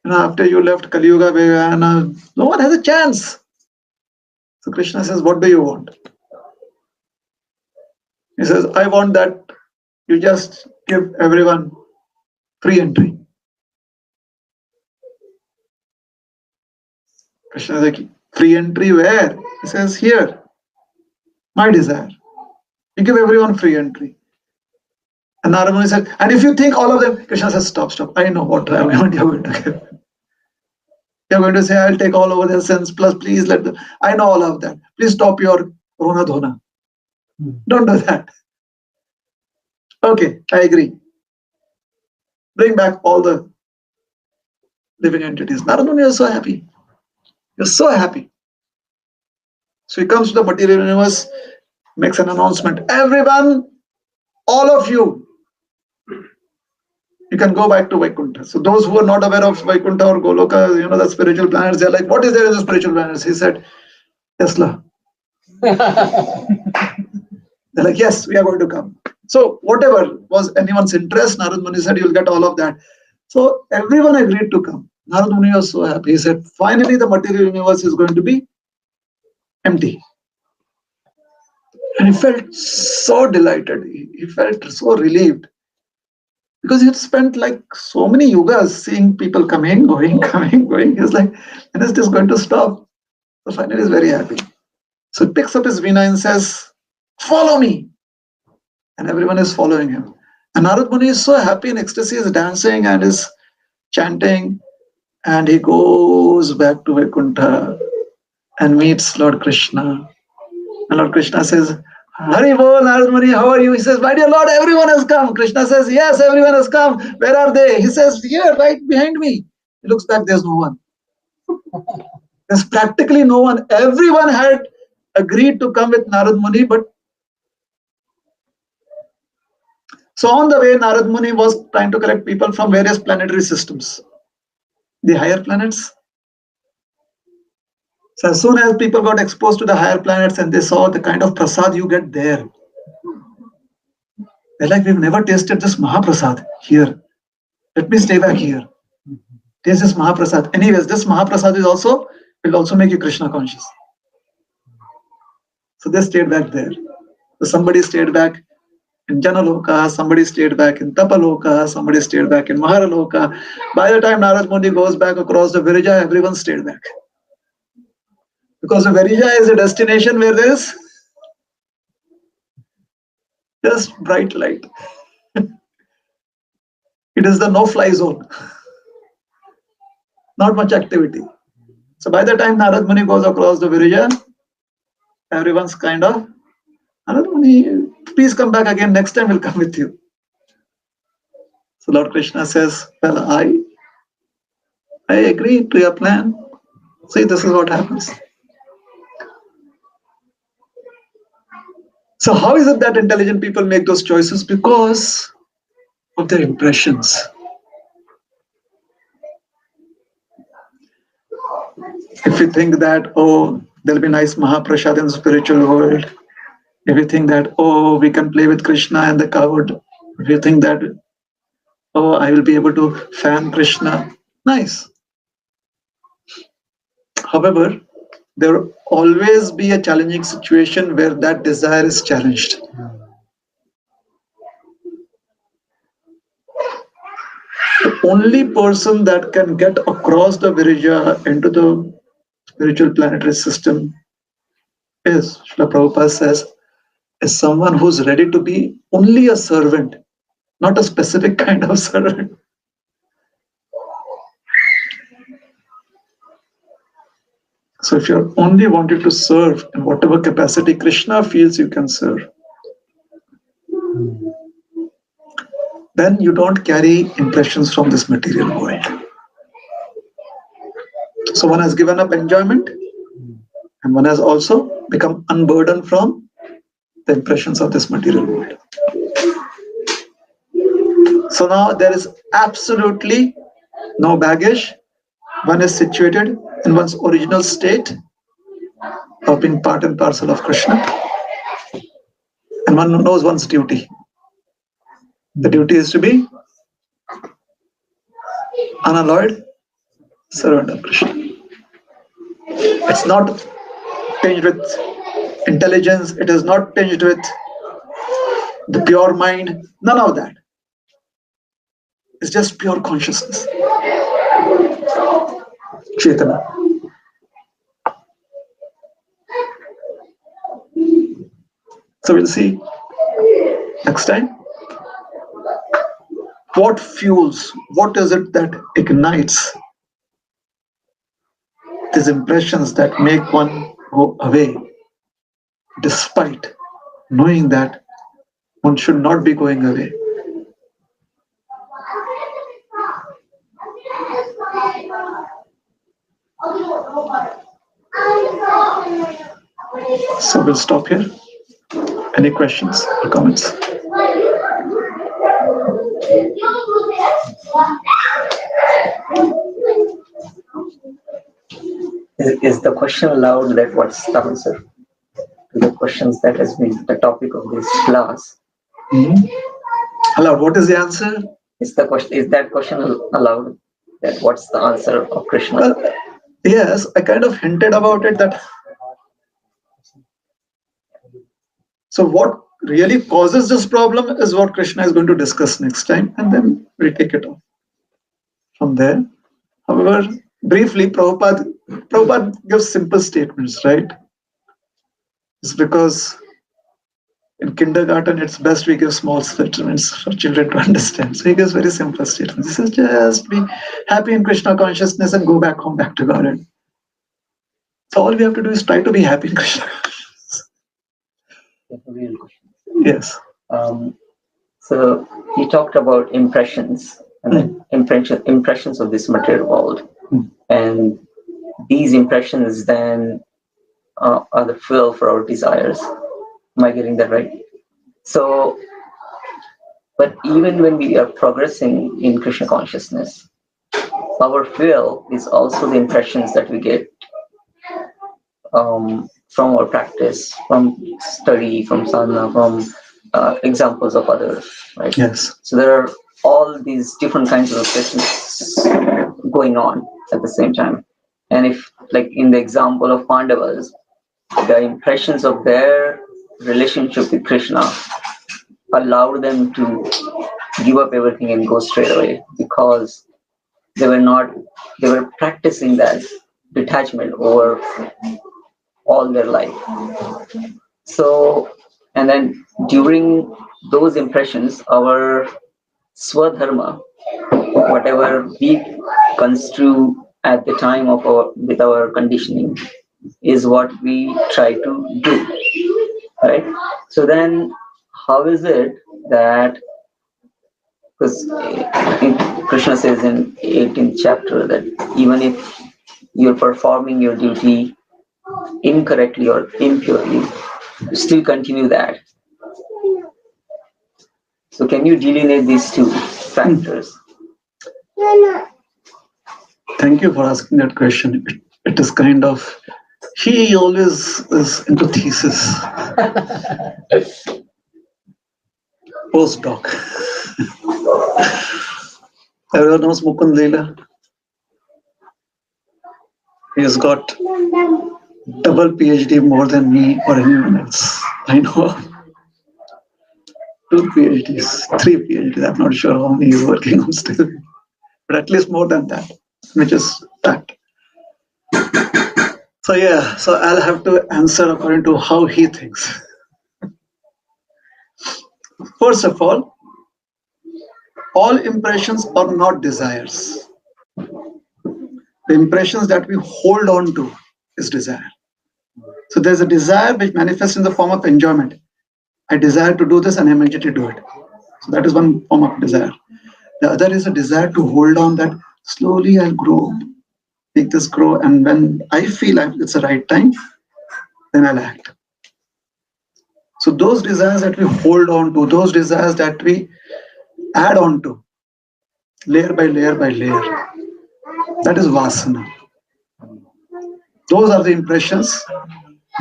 Speaker 1: After you left Kali Yuga, no one has a chance. So Krishna says, what do you want? He says, I want that you just give everyone free entry. Krishna is like, free entry where? He says, here, my desire. You give everyone free entry. And Narada Muni said, and if you think all of them, Krishna says, stop. I know what argument you're going to give. You're going to say, I'll take all over their sins, plus please let them. I know all of that. Please stop your Rona Dhona. Don't do that. Okay, I agree. Bring back all the living entities. Narada Muni is so happy. You're so happy. So he comes to the material universe, makes an announcement. Everyone, all of you can go back to Vaikuntha. So those who are not aware of Vaikuntha or Goloka, the spiritual planets, they're like, what is there in the spiritual planets? He said, Tesla. They're like, yes, we are going to come. So whatever was anyone's interest, Narada Muni said, you'll get all of that. So everyone agreed to come. Narada Muni was so happy. He said, finally the material universe is going to be empty. And he felt so delighted. He felt so relieved. Because he had spent like so many yugas seeing people coming, going, coming, going. He's like, when is this going to stop? So finally he's very happy. So he picks up his veena and says, follow me. And everyone is following him. And Narad Muni is so happy in ecstasy, is dancing and is chanting. And he goes back to Vaikuntha and meets Lord Krishna. And Lord Krishna says, Hari Bol, Narad Muni, how are you? He says, my dear Lord, everyone has come. Krishna says, yes, everyone has come. Where are they? He says, here, right behind me. He looks back, there's no one. There's practically no one. Everyone had agreed to come with Narad Muni, but so on the way, Narad Muni was trying to collect people from various planetary systems, the higher planets. So as soon as people got exposed to the higher planets and they saw the kind of prasad you get there, they're like, we've never tasted this Mahaprasad here. Let me stay back here. Taste this Mahaprasad. Anyways, this Mahaprasad will also make you Krishna conscious. So they stayed back there. So somebody stayed back in Janaloka, somebody stayed back in Tapaloka, somebody stayed back in Maharaloka. By the time Narad Muni goes back across the Virija, everyone stayed back. Because the Virija is a destination where there is just bright light. It is the no-fly zone. Not much activity. So by the time Narad Muni goes across the Virija, everyone's kind of, Narad Muni, please come back again. Next time we'll come with you. So Lord Krishna says, well, I agree to your plan. See, this is what happens. So how is it that intelligent people make those choices? Because of their impressions. If you think that, oh, there'll be nice Mahaprasad in the spiritual world, if you think that, oh, we can play with Krishna and the coward, if you think that, oh, I will be able to fan Krishna, nice. However, there will always be a challenging situation where that desire is challenged. The only person that can get across the Virija into the spiritual planetary system is, Srila Prabhupada says, is someone who's ready to be only a servant, not a specific kind of servant. So if you're only wanted to serve in whatever capacity Krishna feels you can serve, then you don't carry impressions from this material world. So one has given up enjoyment and one has also become unburdened from the impressions of this material world. So now there is absolutely no baggage. One is situated in one's original state of being part and parcel of Krishna, and one knows one's duty. The duty is to be unalloyed servant of Krishna. It's not tinged with intelligence, it is not tinged with the pure mind, none of that. It's just pure consciousness. Chaitanya. So we'll see next time. What fuels, what is it that ignites these impressions that make one go away, despite knowing that one should not be going away? So we'll stop here. Any questions or comments?
Speaker 3: Is the question allowed? That what's the answer to the questions that has been the topic of this class?
Speaker 1: Allowed. What is the answer?
Speaker 3: Is that question allowed? That what's the answer of Krishna?
Speaker 1: Well, yes, I kind of hinted about it that. So what really causes this problem is what Krishna is going to discuss next time, and then we take it off from there. However, briefly, Prabhupada gives simple statements, right? It's because in kindergarten, it's best we give small statements for children to understand. So he gives very simple statements. He says, just be happy in Krishna consciousness and go back home, back to God. So all we have to do is try to be happy in Krishna consciousness.
Speaker 3: Real question.
Speaker 1: Yes.
Speaker 3: So you talked about impressions and then impressions of this material world, and these impressions then are the fuel for our desires. Am I getting that right? So, but even when we are progressing in Krishna consciousness, our fuel is also the impressions that we get from our practice, from study, from sadhana, from examples of others, right?
Speaker 1: Yes.
Speaker 3: So there are all these different kinds of impressions going on at the same time. And if, like in the example of Pandavas, the impressions of their relationship with Krishna allowed them to give up everything and go straight away, because they were practicing that detachment over all their life. So, and then during those impressions, our swadharma, whatever we construe at the time of with our conditioning, is what we try to do, right? So then, how is it that, because Krishna says in 18th chapter that even if you're performing your duty incorrectly or impurely, you still continue that. So can you delineate these two factors?
Speaker 1: Thank you for asking that question. It is kind of, he always is into thesis. Postdoc. Everyone knows Mukund Leela. He has got double PhD more than me or anyone else. I know. 2 PhDs, 3 PhDs. I'm not sure how many he's working on still, but at least more than that, which is fact. So yeah, so I'll have to answer according to how he thinks. First of all impressions are not desires. The impressions that we hold on to is desire. So there's a desire which manifests in the form of enjoyment. I desire to do this and I immediately do it. So that is one form of desire. The other is a desire to hold on, that slowly I'll grow, make this grow, and when I feel it's the right time, then I'll act. So those desires that we hold on to, those desires that we add on to, layer by layer by layer. That is vasana. Those are the impressions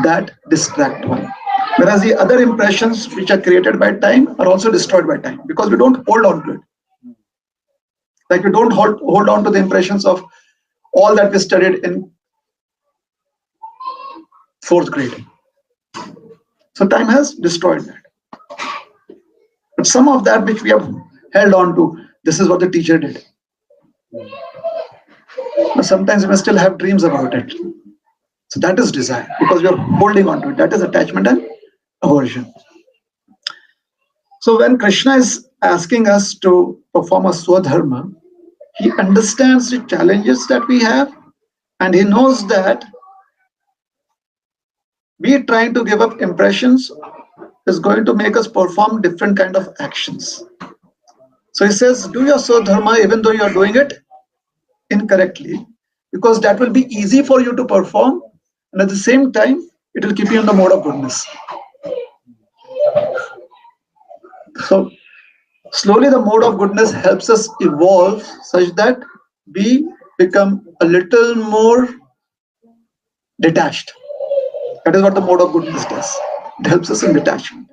Speaker 1: that distract one. Whereas the other impressions which are created by time are also destroyed by time, because we don't hold on to it. Like we don't hold on to the impressions of all that we studied in 4th grade. So time has destroyed that. But some of that which we have held on to, this is what the teacher did. But sometimes we may still have dreams about it. So that is desire, because we are holding on to it. That is attachment and aversion. So when Krishna is asking us to perform a swadharma, he understands the challenges that we have, and he knows that we trying to give up impressions is going to make us perform different kind of actions. So he says, do your swadharma even though you are doing it incorrectly, because that will be easy for you to perform, and at the same time it will keep you in the mode of goodness. So slowly the mode of goodness helps us evolve such that we become a little more detached. That is what the mode of goodness does. It helps us in detachment.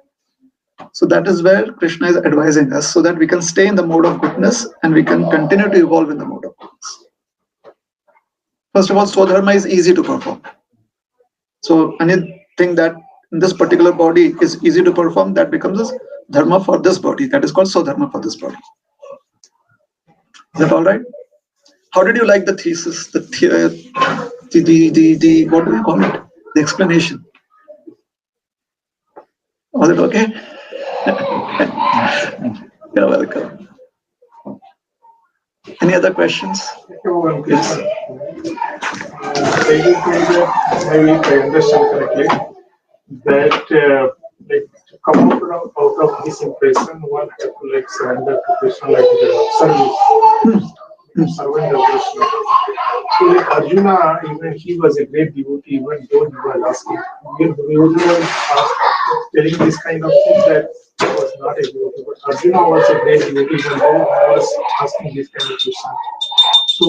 Speaker 1: So that is where Krishna is advising us, so that we can stay in the mode of goodness and we can continue to evolve in the mode of goodness. First of all, swadharma is easy to perform. So anything that in this particular body is easy to perform, that becomes a dharma for this body. That is called swadharma for this body. Is that all right? How did you like the thesis? The what do you call it? The explanation. Was it okay? You're welcome. Any other questions? Yes.
Speaker 4: Maybe if I understand correctly, that like to come out of this impression, one have to like surrender to Krishna, like service, servant of Krishna. So like Arjuna, even he was a great devotee, even though he was asking, Arjuna was telling this kind of thing that he was not a devotee, but Arjuna was a great devotee, even though he was asking this kind of question. So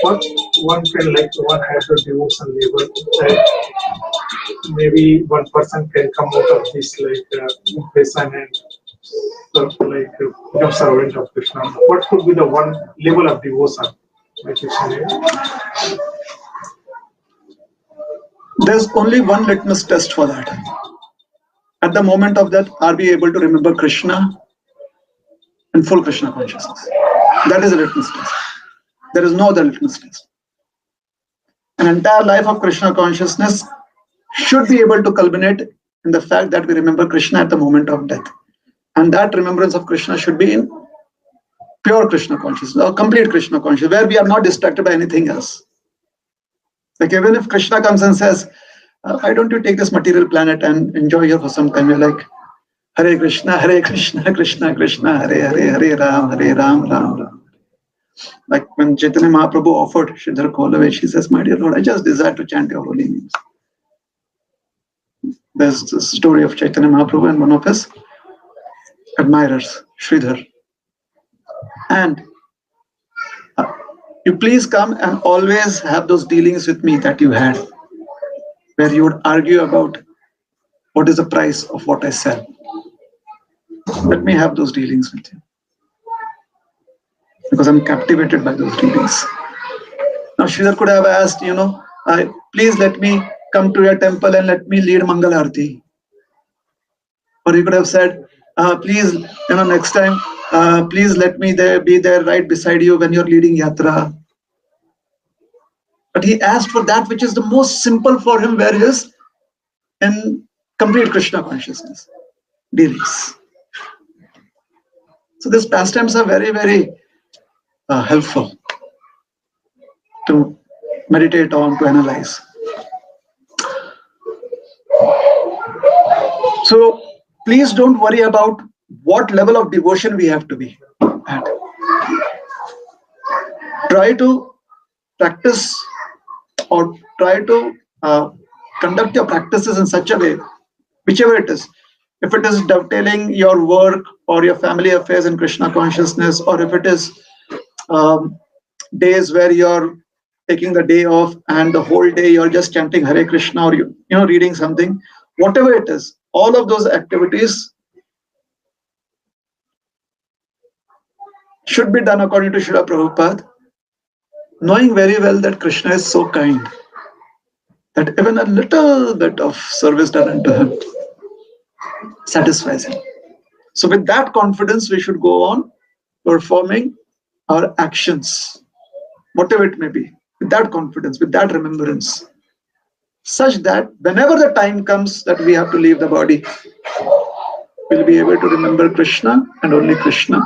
Speaker 4: what one can like one has a devotion level that maybe one person can come out of this like impression and become servant of Krishna. What could be the one level of devotion?
Speaker 1: There's only one litmus test for that. At the moment of that, are we able to remember Krishna in full Krishna consciousness? That is a litmus test. There is no other litmus test. An entire life of Krishna consciousness should be able to culminate in the fact that we remember Krishna at the moment of death. And that remembrance of Krishna should be in pure Krishna consciousness or complete Krishna consciousness, where we are not distracted by anything else. Like even if Krishna comes and says, why don't you take this material planet and enjoy here for some time? You're like, Hare Krishna, Krishna Krishna, Hare Ram, Ram Ram. Like when Chaitanya Mahaprabhu offered Sridhar Kolavich, he says, my dear Lord, I just desire to chant your holy names. There's the story of Chaitanya Mahaprabhu and one of his admirers, Sridhar. And you please come and always have those dealings with me that you had, where you would argue about what is the price of what I sell. Let me have those dealings with you, because I'm captivated by those dealings. Now Sridhar could have asked, please let me come to your temple and let me lead Mangal Arati. Or he could have said, please, next time, please let me be there right beside you when you're leading Yatra. But he asked for that which is the most simple for him, where he is in complete Krishna consciousness, dealings. So these pastimes are very, very helpful to meditate on, to analyze. So please don't worry about what level of devotion we have to be at. Try to practice or try to conduct your practices in such a way, whichever it is. If it is dovetailing your work or your family affairs in Krishna consciousness, or if it is days where you're taking the day off and the whole day you're just chanting Hare Krishna, or reading something, whatever it is, all of those activities should be done according to Srila Prabhupada, knowing very well that Krishna is so kind that even a little bit of service done unto him satisfies him. So with that confidence, we should go on performing our actions, whatever it may be, with that confidence, with that remembrance, such that whenever the time comes that we have to leave the body, we'll be able to remember Krishna and only Krishna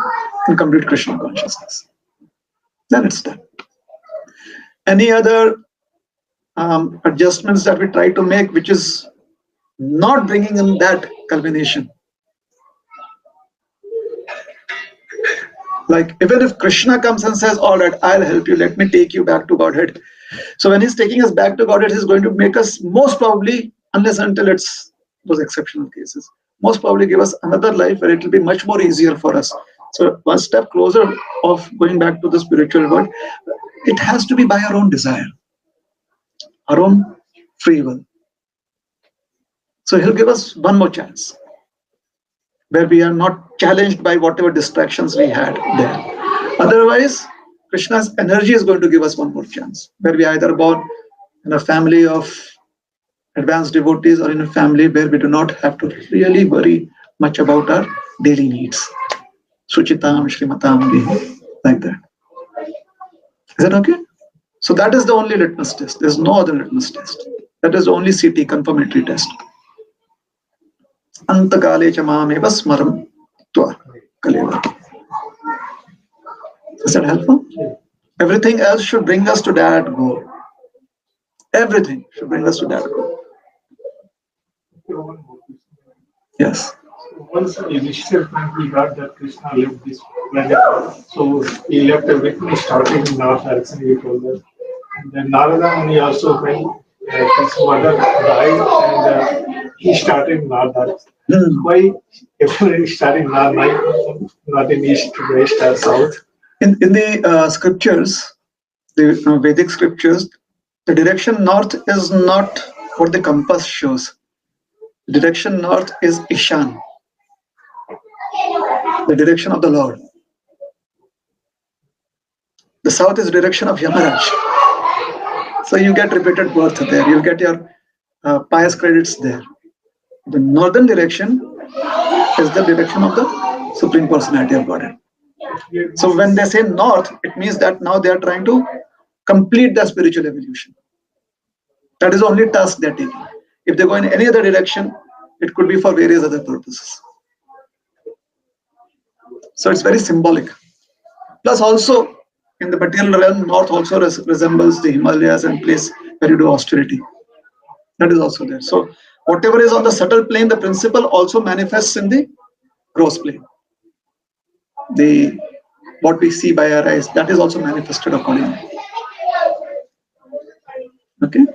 Speaker 1: in complete Krishna consciousness. Then it's done. Any other adjustments that we try to make, which is not bringing in that culmination, like even if Krishna comes and says, all right, I'll help you, let me take you back to Godhead. So when he's taking us back to Godhead, he's going to make us most probably, unless until it's those exceptional cases, most probably give us another life where it will be much more easier for us. So one step closer of going back to the spiritual world, it has to be by our own desire, our own free will. So he'll give us one more chance, where we are not challenged by whatever distractions we had there. Otherwise, Krishna's energy is going to give us one more chance, where we are either born in a family of advanced devotees or in a family where we do not have to really worry much about our daily needs. Suchitam, Shrimatam, Dehi, like that. Is that okay? So that is the only litmus test. There's no other litmus test. That is the only CT, confirmatory test. Antakale chamameva smaram tva kaleva. Is that helpful? Everything else should bring us to that goal. Everything should bring us to that goal. Yes.
Speaker 4: Once initial point we got that Krishna left this planet, so he left everything, he started in North direction, he told us. And then Narada Muni also, when his mother died, and he started in North direction. Why everybody starting North, not in East, West, or South?
Speaker 1: In the scriptures, the Vedic scriptures, the direction north is not what the compass shows. The direction north is Ishan, the direction of the Lord. The south is direction of Yamaraj. So you get repeated birth there. You get your pious credits there. The northern direction is the direction of the Supreme Personality of Godhead. So when they say north, it means that now they are trying to complete the spiritual evolution. That is the only task they are taking. If they go in any other direction, it could be for various other purposes. So it's very symbolic. Plus also, in the material realm, north also resembles the Himalayas and place where you do austerity. That is also there. So whatever is on the subtle plane, the principle also manifests in the gross plane. What we see by our eyes, that is also manifested accordingly. Okay?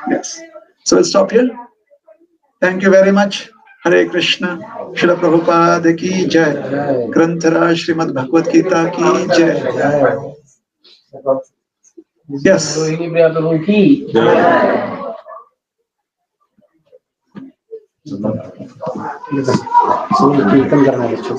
Speaker 1: Yes. So we'll stop here. Thank you very much. Hare Krishna. Srila Prabhupada ki jai. Granthara Srimad Bhagavad Gita ki jai. Yes.
Speaker 5: Rohinipriya Prabhu ki
Speaker 2: So कीर्तन करना है बच्चों